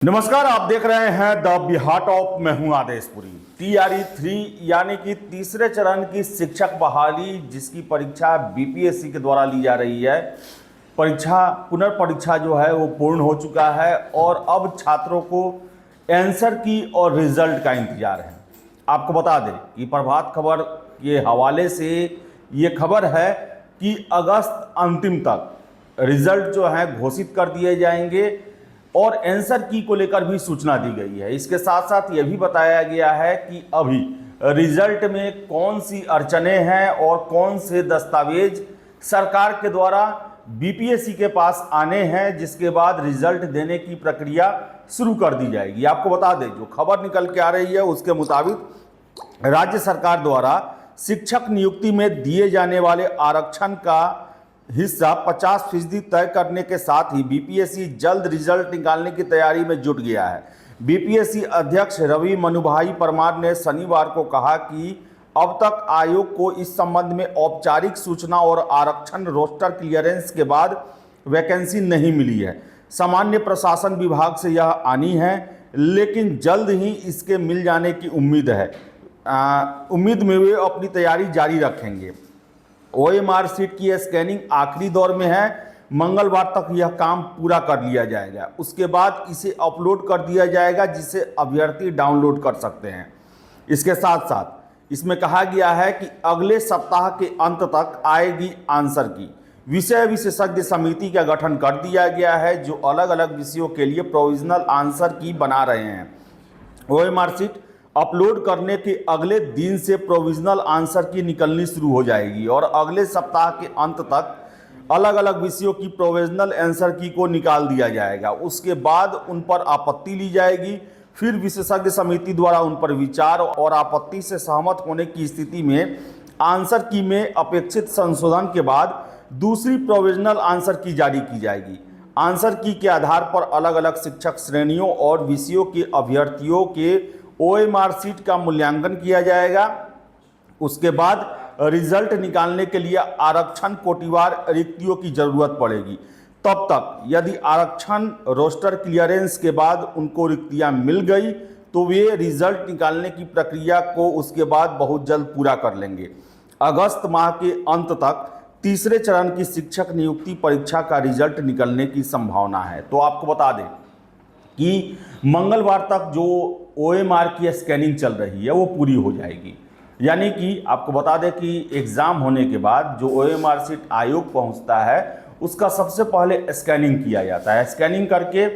नमस्कार, आप देख रहे हैं द बिहार टॉप। मैं हूं आदेशपुरी। टीआरई 3 यानी कि तीसरे चरण की शिक्षक बहाली जिसकी परीक्षा बीपीएससी के द्वारा ली जा रही है, पुनर्परीक्षा जो है वो पूर्ण हो चुका है और अब छात्रों को आंसर की और रिजल्ट का इंतजार है। आपको बता दें कि प्रभात खबर के हवाले से ये खबर है कि अगस्त अंतिम तक रिजल्ट जो है घोषित कर दिए जाएंगे और आंसर की को लेकर भी सूचना दी गई है। इसके साथ साथ यह भी बताया गया है कि अभी रिजल्ट में कौन सी अड़चनें हैं और कौन से दस्तावेज सरकार के द्वारा बीपीएससी के पास आने हैं, जिसके बाद रिजल्ट देने की प्रक्रिया शुरू कर दी जाएगी। आपको बता दें, जो खबर निकल के आ रही है उसके मुताबिक राज्य सरकार द्वारा शिक्षक नियुक्ति में दिए जाने वाले आरक्षण का हिस्सा 50% तय करने के साथ ही बीपीएससी जल्द रिजल्ट निकालने की तैयारी में जुट गया है। बीपीएससी अध्यक्ष रवि मनुभाई परमार ने शनिवार को कहा कि अब तक आयोग को इस संबंध में औपचारिक सूचना और आरक्षण रोस्टर क्लियरेंस के बाद वैकेंसी नहीं मिली है। सामान्य प्रशासन विभाग से यह आनी है, लेकिन जल्द ही इसके मिल जाने की उम्मीद है। उम्मीद में वे अपनी तैयारी जारी रखेंगे। ओएमआर सीट की स्कैनिंग आखिरी दौर में है। मंगलवार तक यह काम पूरा कर लिया जाएगा। उसके बाद इसे अपलोड कर दिया जाएगा, जिसे अभ्यर्थी डाउनलोड कर सकते हैं। इसके साथ साथ इसमें कहा गया है कि अगले सप्ताह के अंत तक आएगी आंसर की। विषय विशेषज्ञ समिति का गठन कर दिया गया है, जो अलग अलग विषयों के लिए प्रोविजनल आंसर की बना रहे हैं। ओएमआर सीट अपलोड करने के अगले दिन से प्रोविजनल आंसर की निकलनी शुरू हो जाएगी और अगले सप्ताह के अंत तक अलग अलग विषयों की प्रोविजनल आंसर की को निकाल दिया जाएगा। उसके बाद उन पर आपत्ति ली जाएगी। फिर विशेषज्ञ समिति द्वारा उन पर विचार और आपत्ति से सहमत होने की स्थिति में आंसर की में अपेक्षित संशोधन के बाद दूसरी प्रोविजनल आंसर की जारी की जाएगी। आंसर की के आधार पर अलग अलग शिक्षक श्रेणियों और विषयों के अभ्यर्थियों के ओएमआर सीट का मूल्यांकन किया जाएगा। उसके बाद रिजल्ट निकालने के लिए आरक्षण कोटिवार रिक्तियों की जरूरत पड़ेगी। तब तक यदि आरक्षण रोस्टर क्लियरेंस के बाद उनको रिक्तियां मिल गई तो वे रिजल्ट निकालने की प्रक्रिया को उसके बाद बहुत जल्द पूरा कर लेंगे। अगस्त माह के अंत तक तीसरे चरण की शिक्षक नियुक्ति परीक्षा का रिजल्ट निकलने की संभावना है। तो आपको बता दें कि मंगलवार तक जो ओएमआर की स्कैनिंग चल रही है वो पूरी हो जाएगी। यानी कि आपको बता दें कि एग्ज़ाम होने के बाद जो ओएमआर सीट आयोग पहुंचता है उसका सबसे पहले स्कैनिंग किया जाता है। स्कैनिंग करके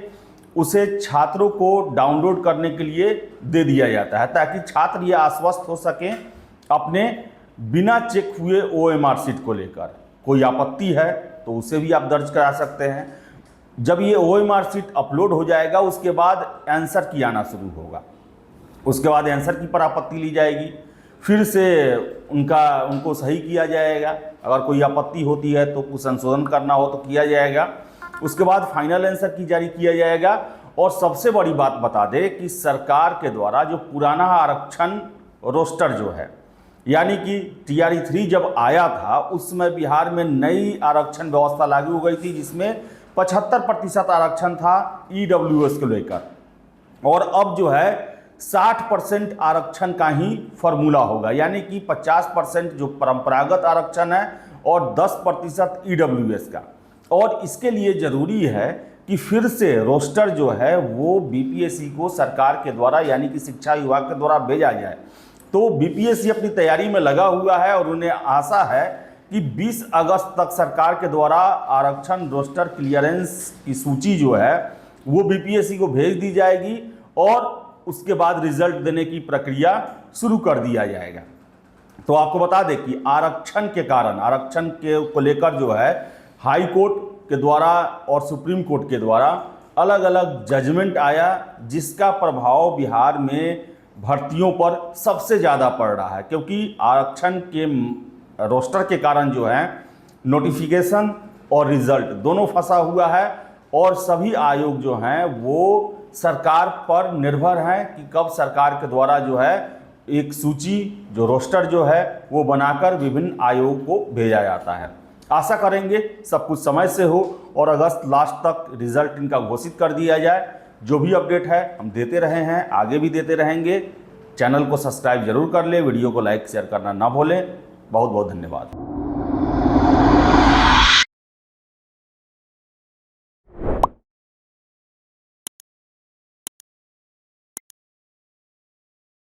उसे छात्रों को डाउनलोड करने के लिए दे दिया जाता है, ताकि छात्र ये आश्वस्त हो सकें अपने बिना चेक हुए ओएमआर सीट को लेकर। कोई आपत्ति है तो उसे भी आप दर्ज करा सकते हैं। जब ये ओएमआर सीट अपलोड हो जाएगा उसके बाद आंसर की आना शुरू होगा। उसके बाद आंसर की पर आपत्ति ली जाएगी, फिर से उनको सही किया जाएगा। अगर कोई आपत्ति होती है तो कुछ संशोधन करना हो तो किया जाएगा। उसके बाद फाइनल आंसर की जारी किया जाएगा। और सबसे बड़ी बात बता दें कि सरकार के द्वारा जो पुराना आरक्षण रोस्टर जो है, यानी कि टीआरई 3 जब आया था उस समय बिहार में नई आरक्षण व्यवस्था लागू हो गई थी, जिसमें 75% आरक्षण था ईडब्ल्यूएस को लेकर, और अब जो है 60% आरक्षण का ही फॉर्मूला होगा। यानी कि 50% जो परंपरागत आरक्षण है और 10% ईडब्ल्यूएस का। और इसके लिए ज़रूरी है कि फिर से रोस्टर जो है वो बीपीएससी को सरकार के द्वारा यानी कि शिक्षा विभाग के द्वारा भेजा जाए। तो बीपीएससी अपनी तैयारी में लगा हुआ है और उन्हें आशा है कि 20 अगस्त तक सरकार के द्वारा आरक्षण रोस्टर क्लियरेंस की सूची जो है वो बीपीएससी को भेज दी जाएगी और उसके बाद रिजल्ट देने की प्रक्रिया शुरू कर दिया जाएगा। तो आपको बता दें कि आरक्षण के कारण आरक्षण को लेकर जो है हाई कोर्ट के द्वारा और सुप्रीम कोर्ट के द्वारा अलग अलग जजमेंट आया, जिसका प्रभाव बिहार में भर्तियों पर सबसे ज़्यादा पड़ रहा है। क्योंकि आरक्षण के रोस्टर के कारण जो है नोटिफिकेशन और रिजल्ट दोनों फंसा हुआ है और सभी आयोग जो हैं वो सरकार पर निर्भर हैं कि कब सरकार के द्वारा जो है एक सूची जो रोस्टर जो है वो बनाकर विभिन्न आयोग को भेजा जाता है। आशा करेंगे सब कुछ समय से हो और अगस्त लास्ट तक रिजल्ट इनका घोषित कर दिया जाए। जो भी अपडेट है हम देते रहे हैं, आगे भी देते रहेंगे। चैनल को सब्सक्राइब जरूर कर ले, वीडियो को लाइक शेयर करना ना भूलें। बहुत बहुत धन्यवाद।